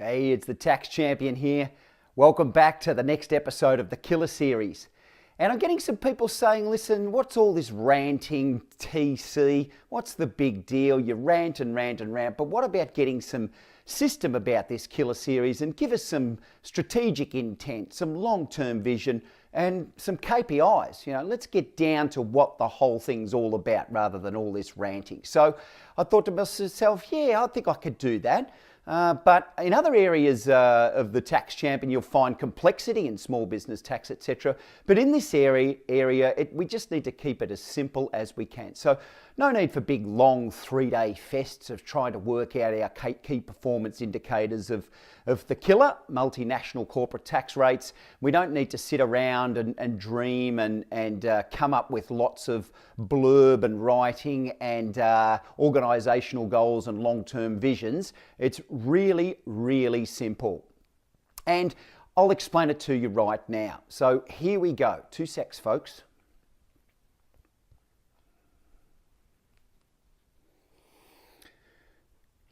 Hey, it's the Tax Champion here. Welcome back to the next episode of the Killer Series. And I'm getting some people saying, listen, what's all this ranting, TC? What's the big deal? You rant and rant and rant, but what about getting some system about this Killer Series and give us some strategic intent, some long-term vision and some KPIs? Let's get down to what the whole thing's all about rather than all this ranting. So I thought to myself, yeah, I think I could do that. But in other areas of the Tax Champion, you'll find complexity in small business tax, etc. But in this area, we just need to keep it as simple as we can. So no need for big, long 3-day fests of trying to work out our key performance indicators of the killer, multinational corporate tax rates. We don't need to sit around and dream and come up with lots of blurb and writing and organisational goals and long-term visions. It's really, really simple. And I'll explain it to you right now. So here we go. 2 secs, folks.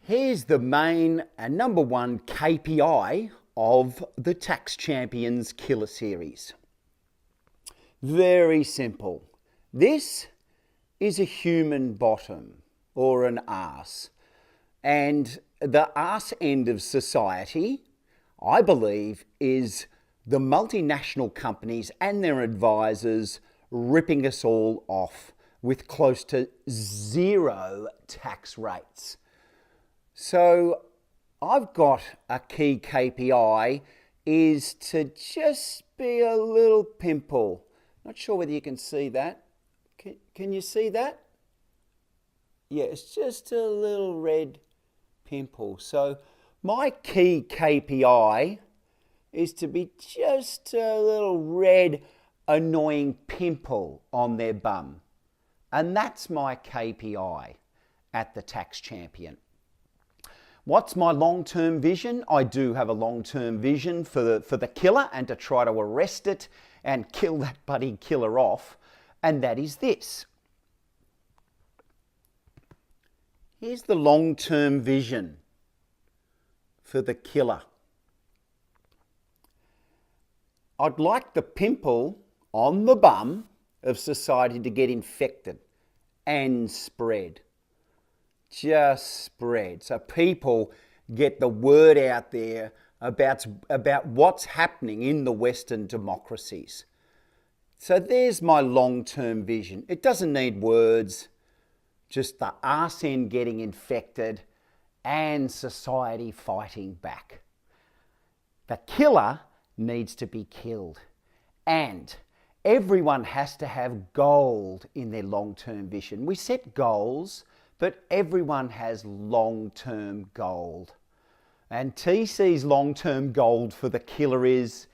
Here's the main and number one KPI of the Tax Champions Killer Series. Very simple. This is a human bottom or an arse. And the arse end of society, I believe, is the multinational companies and their advisors ripping us all off with close to 0 tax rates. So I've got a key KPI is to just be a little pimple. Not sure whether you can see that. Can you see that? Yeah, it's just a little red pimple. So my key KPI is to be just a little red annoying pimple on their bum. And that's my KPI at the Tax Champion. What's my long-term vision? I do have a long-term vision for the killer and to try to arrest it and kill that bloody killer off. And that is this. Here's the long-term vision for the killer. I'd like the pimple on the bum of society to get infected and spread. Just spread. So people get the word out there about what's happening in the Western democracies. So there's my long-term vision. It doesn't need words, just the arse end getting infected and society fighting back. The killer needs to be killed. And everyone has to have gold in their long-term vision. We set goals, but everyone has long-term gold. And TC's long-term gold for the killer is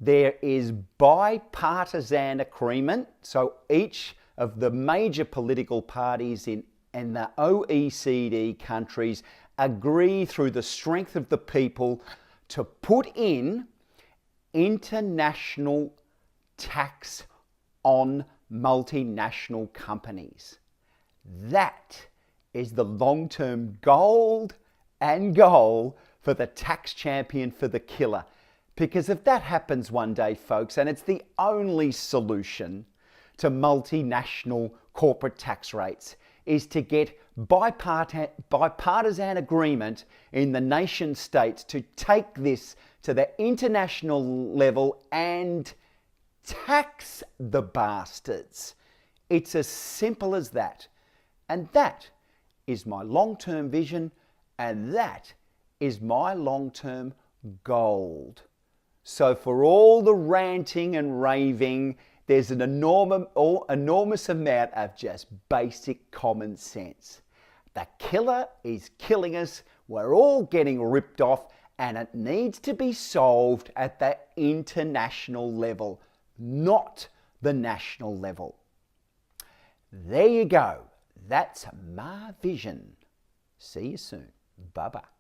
there is bipartisan agreement. So each of the major political parties in the OECD countries agree through the strength of the people to put in international tax on multinational companies. That is the long-term gold and goal for the Tax Champion for the killer. Because if that happens one day, folks, and it's the only solution to multinational corporate tax rates, is to get bipartisan agreement in the nation states to take this to the international level and tax the bastards. It's as simple as that. And that is my long-term vision, and that is my long-term gold. So for all the ranting and raving, there's an enormous amount of just basic common sense. The killer is killing us, we're all getting ripped off, and it needs to be solved at the international level, not the national level. There you go. That's my vision. See you soon. Bye-bye.